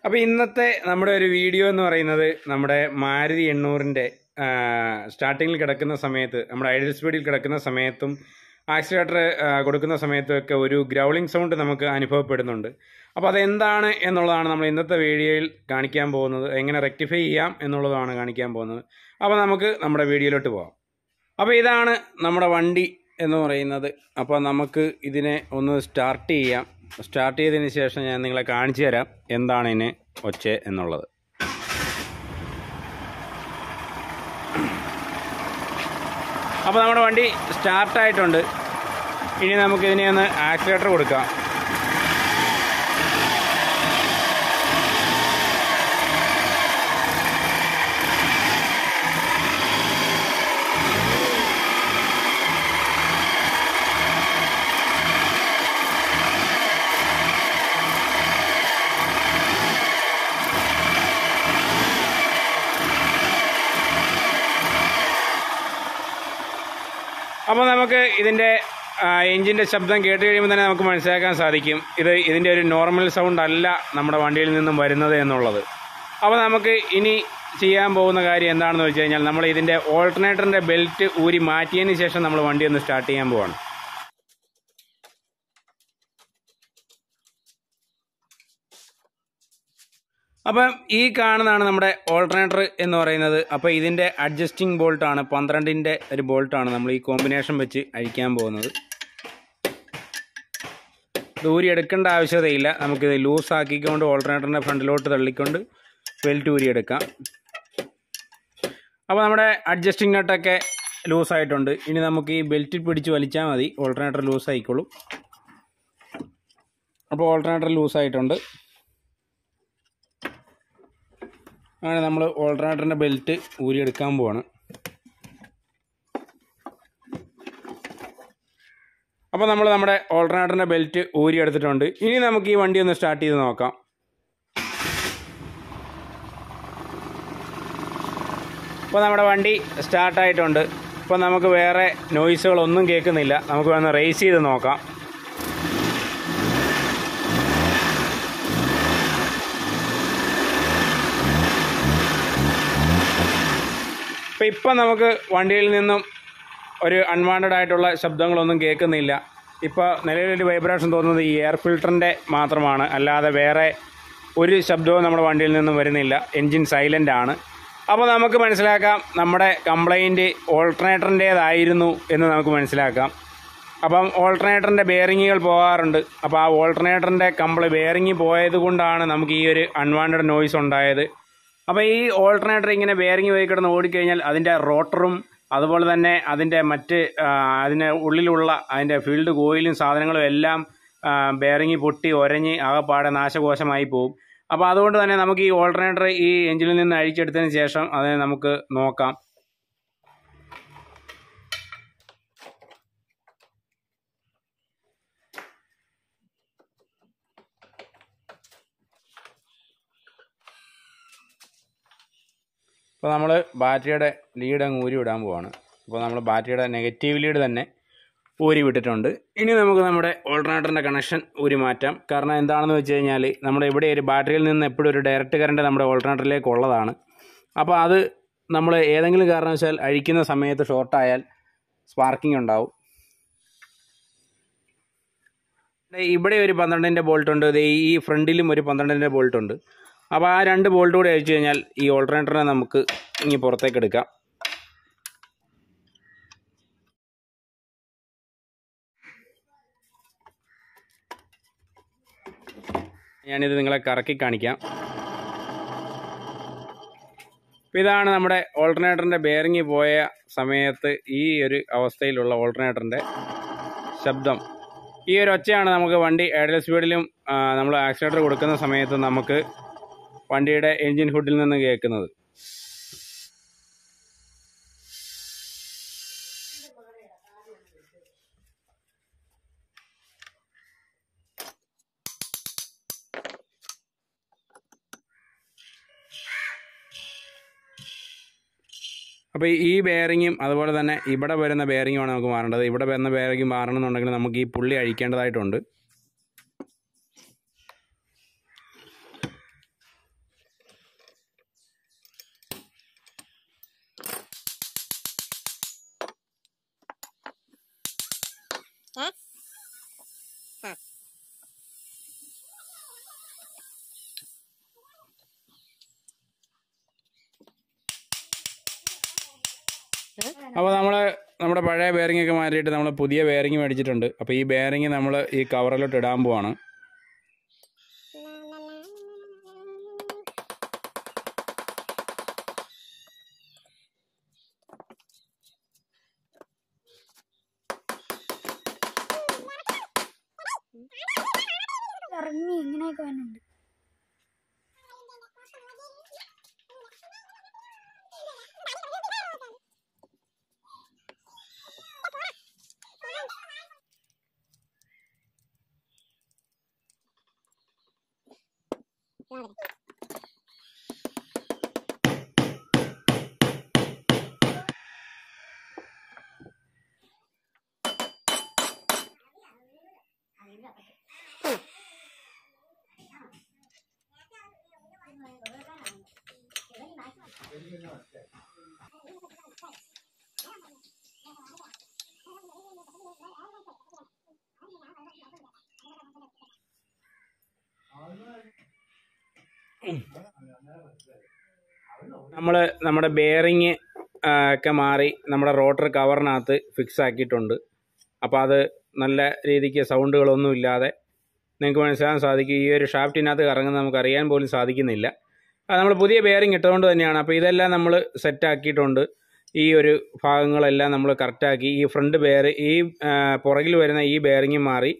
അപ്പോൾ ഇന്നത്തെ നമ്മുടെ ഒരു വീഡിയോ എന്ന് പറയുന്നത് നമ്മുടെ മാരുതി 800ന്റെ സ്റ്റാർട്ടിങ്ങിൽ കിടക്കുന്ന സമയത്ത് നമ്മുടെ ഐഡിയൽ സ്പീഡിൽ കിടക്കുന്ന സമയത്തും ആക്സിലേറ്റർ കൊടുക്കുന്ന സമയത്തുമൊക്കെ ഒരു ഗ്രൗളിംഗ് സൗണ്ട് നമുക്ക് അനുഭവപ്പെടുന്നുണ്ട്. അപ്പോൾ അതെന്താണ് എന്നുള്ളതാണ് നമ്മൾ ഇന്നത്തെ വീഡിയോയിൽ കാണിക്കാൻ പോകുന്നത്. എങ്ങനെ റെക്ടിഫൈ ചെയ്യാം എന്നുള്ളതാണ് കാണിക്കാൻ പോകുന്നത്. അപ്പോൾ നമുക്ക് നമ്മുടെ വീഡിയോയിലോട്ട് പോകാം. അപ്പോൾ ഇതാണ് നമ്മുടെ വണ്ടി എന്ന് പറയുന്നത്. അപ്പോൾ നമുക്ക് ഇതിനെ ഒന്ന് സ്റ്റാർട്ട് ചെയ്യാം. സ്റ്റാർട്ട് ചെയ്തതിന് ശേഷം ഞാൻ നിങ്ങളെ കാണിച്ചു തരാം എന്താണ് ഇതിന് ഒച്ച എന്നുള്ളത്. അപ്പോൾ നമ്മുടെ വണ്ടി സ്റ്റാർട്ടായിട്ടുണ്ട്. ഇനി നമുക്കിതിനെ ഒന്ന് ആക്സിലേറ്റർ കൊടുക്കാം. അപ്പോൾ നമുക്ക് ഇതിൻ്റെ എൻജിൻ്റെ ശബ്ദം കേട്ട് കഴിയുമ്പോൾ തന്നെ നമുക്ക് മനസ്സിലാക്കാൻ സാധിക്കും ഇതിൻ്റെ ഒരു നോർമൽ സൗണ്ട് അല്ല നമ്മുടെ വണ്ടിയിൽ നിന്നും വരുന്നത് എന്നുള്ളത്. അപ്പോൾ നമുക്ക് ഇനി ചെയ്യാൻ പോകുന്ന കാര്യം എന്താണെന്ന് വെച്ച് കഴിഞ്ഞാൽ നമ്മൾ ഇതിൻ്റെ ഓൾട്ടർനേറ്ററിൻ്റെ ബെൽറ്റ് ഊരി മാറ്റിയതിന് ശേഷം നമ്മൾ വണ്ടി ഒന്ന് സ്റ്റാർട്ട് ചെയ്യാൻ പോവാണ്. അപ്പം ഈ കാണുന്നതാണ് നമ്മുടെ ഓൾട്ടർനേറ്റർ എന്ന് പറയുന്നത്. അപ്പോൾ ഇതിൻ്റെ അഡ്ജസ്റ്റിംഗ് ബോൾട്ടാണ്, 12ന്റെ ഒരു ബോൾട്ടാണ് നമ്മൾ ഈ കോമ്പിനേഷൻ വെച്ച് അഴിക്കാൻ പോകുന്നത്. ഊരി എടുക്കേണ്ട ആവശ്യതയില്ല. നമുക്കിത് ലൂസ് ആക്കിക്കൊണ്ട് ഓൾട്ടർനേറ്ററിൻ്റെ ഫ്രണ്ടിലോട്ട് തള്ളിക്കൊണ്ട് ബെൽറ്റ് ഊരിയെടുക്കാം. അപ്പോൾ നമ്മുടെ അഡ്ജസ്റ്റിംഗ് നട്ടൊക്കെ ലൂസായിട്ടുണ്ട്. ഇനി നമുക്ക് ഈ ബെൽറ്റ് പിടിച്ച് വലിച്ചാൽ മതി, ഓൾട്ടർനേറ്റർ ലൂസായിക്കോളും. അപ്പോൾ ഓൾട്ടർനേറ്റർ ലൂസായിട്ടുണ്ട്. അങ്ങനെ നമ്മൾ ഓൾട്ടർനേറ്ററിൻ്റെ ബെൽറ്റ് ഊരിയെടുക്കാൻ പോവാണ്. അപ്പോൾ നമ്മൾ നമ്മുടെ ഓൾട്ടർനേറ്ററിൻ്റെ ബെൽറ്റ് ഊരിയെടുത്തിട്ടുണ്ട്. ഇനി നമുക്ക് ഈ വണ്ടി ഒന്ന് സ്റ്റാർട്ട് ചെയ്ത് നോക്കാം. അപ്പോൾ നമ്മുടെ വണ്ടി സ്റ്റാർട്ടായിട്ടുണ്ട്. ഇപ്പോൾ നമുക്ക് വേറെ നോയ്സുകളൊന്നും കേൾക്കുന്നില്ല. നമുക്ക് ഒന്ന് റേസ് ചെയ്ത് നോക്കാം. അപ്പോൾ ഇപ്പം നമുക്ക് വണ്ടിയിൽ നിന്നും ഒരു അൺവാണ്ടഡ് ആയിട്ടുള്ള ശബ്ദങ്ങളൊന്നും കേൾക്കുന്നില്ല. ഇപ്പോൾ നിലവിലൊരു വൈബ്രേഷൻ തോന്നുന്നത് ഈ എയർ ഫിൽറ്ററിൻ്റെ മാത്രമാണ്, അല്ലാതെ വേറെ ഒരു ശബ്ദവും നമ്മുടെ വണ്ടിയിൽ നിന്നും വരുന്നില്ല. എൻജിൻ സൈലൻ്റ് ആണ്. അപ്പോൾ നമുക്ക് മനസ്സിലാക്കാം നമ്മുടെ കംപ്ലൈൻറ്റ് ഓൾട്ടർനേറ്ററിൻ്റേതായിരുന്നു എന്ന് നമുക്ക് മനസ്സിലാക്കാം. അപ്പം ഓൾട്ടർനേറ്ററിൻ്റെ ബെയറിങ്ങുകൾ പോകാറുണ്ട്. അപ്പോൾ ആ ഓൾട്ടർനേറ്ററിൻ്റെ ബെയറിങ് പോയത് കൊണ്ടാണ് നമുക്ക് ഈ ഒരു അൺവാണ്ടഡ് നോയ്സ് ഉണ്ടായത്. അപ്പോൾ ഈ ഓൾട്ടർനേറ്റർ ഇങ്ങനെ ബെയറിങ് പോയി കിടന്ന് ഓടിക്കഴിഞ്ഞാൽ അതിൻ്റെ റോട്ടറും അതുപോലെ തന്നെ അതിൻ്റെ അതിന് ഉള്ളിലുള്ള അതിൻ്റെ ഫീൽഡ് കോയിലും സാധനങ്ങളും എല്ലാം ബെയറിങ് പൊട്ടി ഒരഞ്ഞ് ആകെപ്പാടെ നാശകോശമായി പോകും. അപ്പോൾ അതുകൊണ്ട് തന്നെ നമുക്ക് ഈ ഓൾട്ടർനേറ്റർ ഈ എഞ്ചിനിൽ നിന്ന് അഴിച്ചെടുത്തതിന് ശേഷം അതിനെ നമുക്ക് നോക്കാം. അപ്പോൾ നമ്മൾ ബാറ്ററിയുടെ ലീഡ് അങ്ങ് ഊരി വിടാൻ പോവാണ്. അപ്പോൾ നമ്മൾ ബാറ്ററിയുടെ നെഗറ്റീവ് ലീഡ് തന്നെ ഊരി വിട്ടിട്ടുണ്ട്. ഇനി നമുക്ക് നമ്മുടെ ഓൾട്ടർനേറ്ററിൻ്റെ കണക്ഷൻ ഊരി മാറ്റാം. കാരണം എന്താണെന്ന് വെച്ച് കഴിഞ്ഞാൽ നമ്മുടെ ഇവിടെ ഒരു ബാറ്ററിയിൽ നിന്ന് എപ്പോഴും ഒരു ഡയറക്റ്റ് കറണ്ട് നമ്മുടെ ഓൾട്ടർനേറ്ററിലേക്ക് ഉള്ളതാണ്. അപ്പോൾ അത് നമ്മൾ ഏതെങ്കിലും കാരണവശാൽ അഴിക്കുന്ന സമയത്ത് ഷോർട്ടായാൽ സ്പാർക്കിംഗ് ഉണ്ടാവും. ഇവിടെ ഒരു 12ന്റെ ബോൾട്ടുണ്ട്, ഈ ഫ്രണ്ടിലും ഒരു 12ന്റെ ബോൾട്ടുണ്ട്. അപ്പോൾ ആ 2 ബോൾട്ട് കൂടി അഴിച്ചു കഴിഞ്ഞാൽ ഈ ഓൾട്ടർനേറ്ററിനെ നമുക്ക് ഇനി പുറത്തേക്ക് എടുക്കാം. ഞാനിത് നിങ്ങളെ കറക്കി കാണിക്കാം. അപ്പോൾ ഇതാണ് നമ്മുടെ ഓൾട്ടർനേറ്ററിൻ്റെ ബെയറിങ് പോയ സമയത്ത് ഈ ഒരു അവസ്ഥയിലുള്ള ഓൾട്ടർനേറ്ററിൻ്റെ ശബ്ദം. ഈ ഒരു ഒച്ചയാണ് നമുക്ക് വണ്ടി ഐഡിയൽ സ്പീഡിലും നമ്മൾ ആക്സിലേറ്റർ കൊടുക്കുന്ന സമയത്ത് നമുക്ക് വണ്ടിയുടെ എൻജിൻ ഹുഡിൽ നിന്ന് കേൾക്കുന്നത്. അപ്പോൾ ഈ ബെയറിങ്ങും അതുപോലെ തന്നെ ഇവിടെ വരുന്ന ബെയറിങ്ങുമാണ് നമുക്ക് മാറേണ്ടത്. ഇവിടെ വരുന്ന ബെയറിങ് മാറണമെന്നുണ്ടെങ്കിൽ നമുക്ക് ഈ പുള്ളി അഴിക്കേണ്ടതായിട്ടുണ്ട്. അപ്പോൾ നമ്മുടെ പഴയ ബെയറിംഗ് ഒക്കെ മാറ്റിയിട്ട് നമ്മൾ പുതിയ ബെയറിംഗ് മേടിച്ചിട്ടുണ്ട്. അപ്പോൾ ഈ ബെയറിംഗ് നമ്മൾ ഈ കവറിലോട്ട് ഇടാൻ പോവാണ്. നമ്മുടെ ബെയറിങ് ഒക്കെ മാറി നമ്മുടെ റോട്ടർ കവറിനകത്ത് ഫിക്സ് ആക്കിയിട്ടുണ്ട്. അപ്പോൾ അത് നല്ല രീതിക്ക് സൗണ്ടുകളൊന്നും ഇല്ലാതെ നിങ്ങൾക്ക് മനസ്സിലാക്കാൻ സാധിക്കും. ഈ ഒരു ഷാഫ്റ്റിനകത്ത് കറങ്ങുന്നത് നമുക്ക് അറിയാൻ പോലും സാധിക്കുന്നില്ല. അത് നമ്മൾ പുതിയ ബെയറിങ് ഇട്ടുകൊണ്ട് തന്നെയാണ്. അപ്പോൾ ഇതെല്ലാം നമ്മൾ സെറ്റാക്കിയിട്ടുണ്ട്. ഈ ഒരു ഭാഗങ്ങളെല്ലാം നമ്മൾ കറക്റ്റാക്കി. ഈ ഫ്രണ്ട് ഈ പുറകിൽ വരുന്ന ഈ ബെയറിങ് മാറി.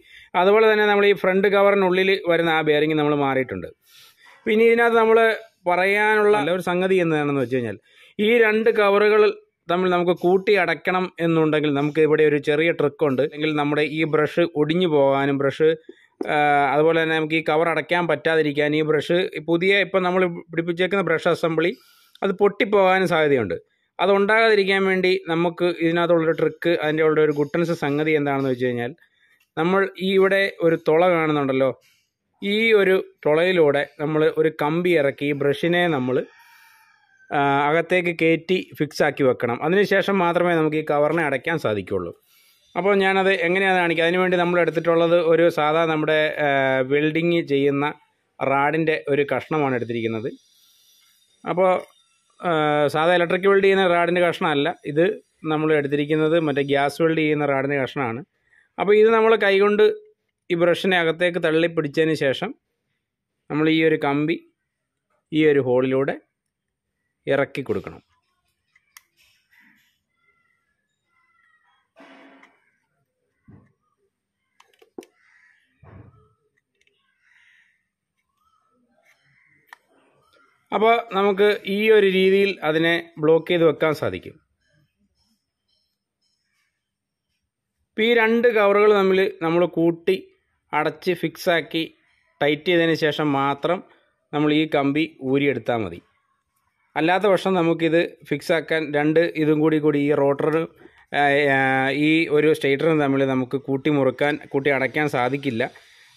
അതുപോലെ തന്നെ നമ്മൾ ഈ ഫ്രണ്ട് കവറിനുള്ളിൽ വരുന്ന ആ ബെയറിങ് നമ്മൾ മാറിയിട്ടുണ്ട്. പിന്നെ ഇതിനകത്ത് നമ്മൾ പറയാനുള്ള ഒരു സംഗതി എന്താണെന്ന് വെച്ച് കഴിഞ്ഞാൽ, ഈ രണ്ട് കവറുകൾ തമ്മിൽ നമുക്ക് കൂട്ടി അടയ്ക്കണം എന്നുണ്ടെങ്കിൽ നമുക്ക് ഇവിടെ ഒരു ചെറിയ ട്രിക്കുണ്ട്. അല്ലെങ്കിൽ നമ്മുടെ ഈ ബ്രഷ് ഒടിഞ്ഞു പോകാനും അതുപോലെ തന്നെ നമുക്ക് ഈ കവർ അടയ്ക്കാൻ പറ്റാതിരിക്കാൻ ഈ ബ്രഷ് ഇപ്പം നമ്മൾ പിടിപ്പിച്ചേക്കുന്ന ബ്രഷ് അസംബ്ലി അത് പൊട്ടിപ്പോകാനും സാധ്യതയുണ്ട്. അതുണ്ടാകാതിരിക്കാൻ വേണ്ടി നമുക്ക് ഇതിനകത്തുള്ളൊരു ട്രിക്ക്, അതിൻ്റെ ഉള്ള ഒരു ഗുട്ടൻസ് സംഗതി എന്താണെന്ന് വെച്ച് കഴിഞ്ഞാൽ, നമ്മൾ ഈ ഇവിടെ ഒരു തുള കാണുന്നുണ്ടല്ലോ, ഈ ഒരു തുളയിലൂടെ നമ്മൾ ഒരു കമ്പി ഇറക്കി ഈ ബ്രഷിനെ നമ്മൾ അകത്തേക്ക് കയറ്റി ഫിക്സ് ആക്കി വെക്കണം. അതിനുശേഷം മാത്രമേ നമുക്ക് ഈ കവറിനെ അടയ്ക്കാൻ സാധിക്കുകയുള്ളൂ. അപ്പോൾ ഞാനത് എങ്ങനെയാണ് കാണിക്കുക. അതിനുവേണ്ടി നമ്മൾ എടുത്തിട്ടുള്ളത് ഒരു സാധാ നമ്മുടെ വെൽഡിങ് ചെയ്യുന്ന റാഡിൻ്റെ ഒരു കഷ്ണമാണ് എടുത്തിരിക്കുന്നത്. അപ്പോൾ സാധാ ഇലക്ട്രിക് വെൽഡ് ചെയ്യുന്ന റാഡിൻ്റെ കഷ്ണമല്ല, ഇത് നമ്മൾ എടുത്തിരിക്കുന്നത് മറ്റേ ഗ്യാസ് വെൽഡ് ചെയ്യുന്ന റാഡിൻ്റെ കഷ്ണമാണ്. അപ്പോൾ ഇത് നമ്മൾ കൈകൊണ്ട് ഈ ബ്രഷിനെ അകത്തേക്ക് തള്ളി പിടിച്ചതിന് ശേഷം നമ്മൾ ഈ ഒരു കമ്പി ഈ ഒരു ഹോളിലൂടെ ഇറക്കി കൊടുക്കണം. അപ്പോൾ നമുക്ക് ഈ ഒരു രീതിയിൽ അതിനെ ബ്ലോക്ക് ചെയ്ത് വെക്കാൻ സാധിക്കും. ഇപ്പോൾ ഈ രണ്ട് കവറുകൾ തമ്മിൽ നമ്മൾ കൂട്ടി അടച്ച് ഫിക്സാക്കി ടൈറ്റ് ചെയ്തതിന് ശേഷം മാത്രം നമ്മൾ ഈ കമ്പി ഊരിയെടുത്താൽ മതി. അല്ലാത്ത പക്ഷം നമുക്കിത് ഫിക്സാക്കാൻ ഇതും കൂടി ഈ റോട്ടറും ഈ ഒരു സ്റ്റേറ്ററും തമ്മിൽ നമുക്ക് കൂട്ടി അടയ്ക്കാൻ സാധിക്കില്ല.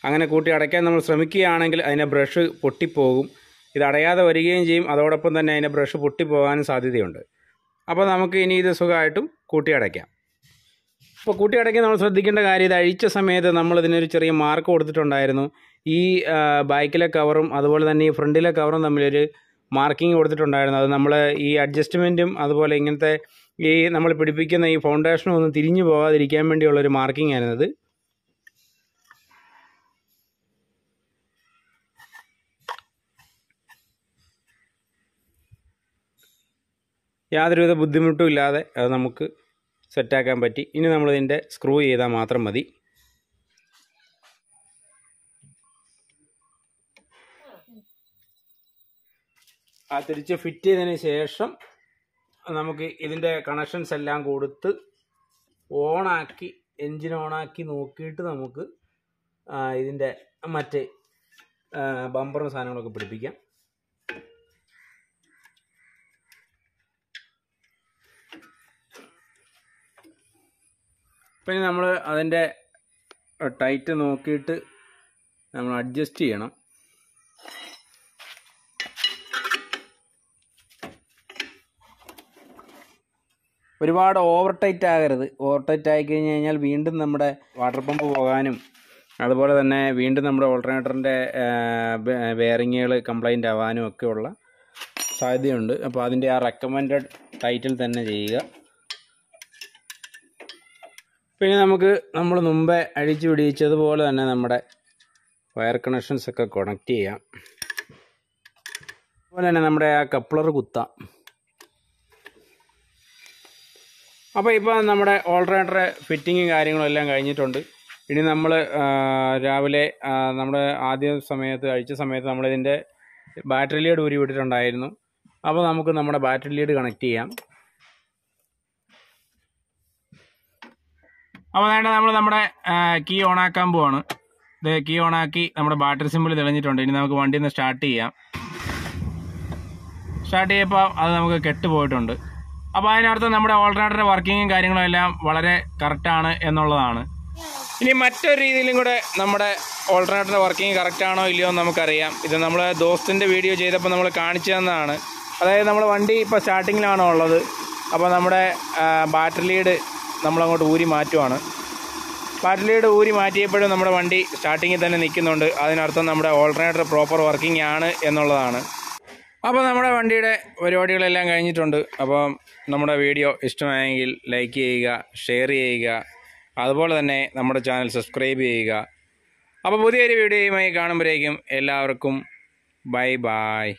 അങ്ങനെ കൂട്ടി അടയ്ക്കാൻ നമ്മൾ ശ്രമിക്കുകയാണെങ്കിൽ അതിൻ്റെ ബ്രഷ് പൊട്ടിപ്പോകും. ഇത് അടയാതെ വരികയും ചെയ്യും. അതോടൊപ്പം തന്നെ അതിൻ്റെ ബ്രഷ് പൊട്ടിപ്പോകാനും സാധ്യതയുണ്ട്. അപ്പോൾ നമുക്ക് ഇനി ഇത് സുഖമായിട്ടും കൂട്ടി അടയ്ക്കാം. അപ്പോൾ കൂട്ടി അടയ്ക്കാൻ നമ്മൾ ശ്രദ്ധിക്കേണ്ട കാര്യം, ഇത് അഴിച്ച സമയത്ത് നമ്മളിതിനൊരു ചെറിയ മാർക്ക് കൊടുത്തിട്ടുണ്ടായിരുന്നു. ഈ ബാക്കിലെ കവറും അതുപോലെ തന്നെ ഈ ഫ്രണ്ടിലെ കവറും തമ്മിലൊരു മാർക്കിങ് കൊടുത്തിട്ടുണ്ടായിരുന്നു. അത് നമ്മൾ ഈ അഡ്ജസ്റ്റ്മെൻറ്റും അതുപോലെ ഇങ്ങനത്തെ ഈ നമ്മൾ പിടിപ്പിക്കുന്ന ഈ ഫൗണ്ടേഷനും ഒന്നും തിരിഞ്ഞു പോകാതിരിക്കാൻ വേണ്ടിയുള്ളൊരു മാർക്കിംഗ് ആയിരുന്നത്. യാതൊരുവിധ ബുദ്ധിമുട്ടും ഇല്ലാതെ അത് നമുക്ക് സെറ്റാക്കാൻ പറ്റി. ഇനി നമ്മളിതിൻ്റെ സ്ക്രൂ ചെയ്താൽ മാത്രം മതി. ആ തിരിച്ച് ഫിറ്റ് ചെയ്തതിന് ശേഷം നമുക്ക് ഇതിൻ്റെ കണക്ഷൻസ് എല്ലാം കൊടുത്ത് ഓണാക്കി എൻജിൻ ഓണാക്കി നോക്കിയിട്ട് നമുക്ക് ഇതിൻ്റെ മറ്റേ ബമ്പറും സാധനങ്ങളൊക്കെ പിടിപ്പിക്കാം. പിന്നെ നമ്മൾ അതിൻ്റെ ടൈറ്റ് നോക്കിയിട്ട് നമ്മൾ അഡ്ജസ്റ്റ് ചെയ്യണം. ഒരുപാട് ഓവർ ടൈറ്റ് ആകരുത്. ഓവർ ടൈറ്റ് ആയി കഴിഞ്ഞ് കഴിഞ്ഞാൽ വീണ്ടും നമ്മുടെ വാട്ടർ പമ്പ് പോകാനും അതുപോലെ തന്നെ വീണ്ടും നമ്മുടെ ഓൾട്ടർനേറ്ററിൻ്റെ ബെയറിങ്ങുകൾ കംപ്ലൈൻ്റ് ആവാനും ഒക്കെയുള്ള സാധ്യതയുണ്ട്. അപ്പോൾ അതിൻ്റെ ആ റെക്കമെൻഡഡ് ടൈറ്റിൽ തന്നെ ചെയ്യുക. പിന്നെ നമുക്ക് നമ്മൾ മുമ്പേ അഴിച്ചു പിടിച്ചതുപോലെ തന്നെ നമ്മുടെ വയർ കണക്ഷൻസൊക്കെ കണക്ട് ചെയ്യാം. അതുപോലെ തന്നെ നമ്മുടെ ആ കപ്ലർ കുത്താം. അപ്പോൾ ഇപ്പോൾ നമ്മുടെ ഓൾട്ടർനേറ്റർ ഫിറ്റിങ്ങും കാര്യങ്ങളും എല്ലാം കഴിഞ്ഞിട്ടുണ്ട്. ഇനി നമ്മൾ രാവിലെ നമ്മൾ അഴിച്ച സമയത്ത് നമ്മളിതിൻ്റെ ബാറ്ററി ലീഡ് ഊരി വിട്ടിട്ടുണ്ടായിരുന്നു. അപ്പോൾ നമുക്ക് നമ്മുടെ ബാറ്ററി ലീഡ് കണക്ട് ചെയ്യാം. അപ്പോൾ വേണ്ട നമ്മൾ നമ്മുടെ കീ ഓണാക്കാൻ പോവാണ്. ഇത് കീ ഓണാക്കി നമ്മുടെ ബാറ്ററി സിമ്പിൾ തെളിഞ്ഞിട്ടുണ്ട്. ഇനി നമുക്ക് വണ്ടി ഒന്ന് സ്റ്റാർട്ട് ചെയ്യാം. സ്റ്റാർട്ട് ചെയ്യപ്പോൾ അത് നമുക്ക് കെട്ടുപോയിട്ടുണ്ട്. അപ്പോൾ അതിനർത്ഥം നമ്മുടെ ഓൾട്ടർനേറ്ററിൻ്റെ വർക്കിങ്ങും കാര്യങ്ങളും എല്ലാം വളരെ കറക്റ്റാണ് എന്നുള്ളതാണ്. ഇനി മറ്റൊരു രീതിയിലും കൂടെ നമ്മുടെ ഓൾട്ടർനേറ്ററിൻ്റെ വർക്കിംഗ് കറക്റ്റാണോ ഇല്ലയോ എന്ന് നമുക്കറിയാം. ഇത് നമ്മൾ ദോസ്തിൻ്റെ വീഡിയോ ചെയ്തപ്പോൾ നമ്മൾ കാണിച്ചു തന്നതാണ്. അതായത് നമ്മൾ വണ്ടി ഇപ്പോൾ സ്റ്റാർട്ടിങ്ങിലാണോ ഉള്ളത്. അപ്പോൾ നമ്മുടെ ബാറ്ററി ലീഡ് നമ്മളങ്ങോട്ട് ഊരി മാറ്റുവാണ്. ബാറ്ററി ലീഡ് ഊരി മാറ്റിയപ്പോഴും നമ്മുടെ വണ്ടി സ്റ്റാർട്ടിങ്ങിൽ തന്നെ നിൽക്കുന്നുണ്ട്. അതിനർത്ഥം നമ്മുടെ ഓൾട്ടർനേറ്റർ പ്രോപ്പർ വർക്കിംഗ് ആണ് എന്നുള്ളതാണ്. അപ്പോൾ നമ്മുടെ വണ്ടിയുടെ പരിപാടികളെല്ലാം കഴിഞ്ഞിട്ടുണ്ട്. അപ്പോൾ നമ്മുടെ വീഡിയോ ഇഷ്ടമായെങ്കിൽ ലൈക്ക് ചെയ്യുക, ഷെയർ ചെയ്യുക, അതുപോലെ തന്നെ നമ്മുടെ ചാനൽ സബ്സ്ക്രൈബ് ചെയ്യുക. അപ്പോൾ പുതിയൊരു വീഡിയോയുമായി കാണുമ്പോഴേക്കും എല്ലാവർക്കും ബൈ ബൈ.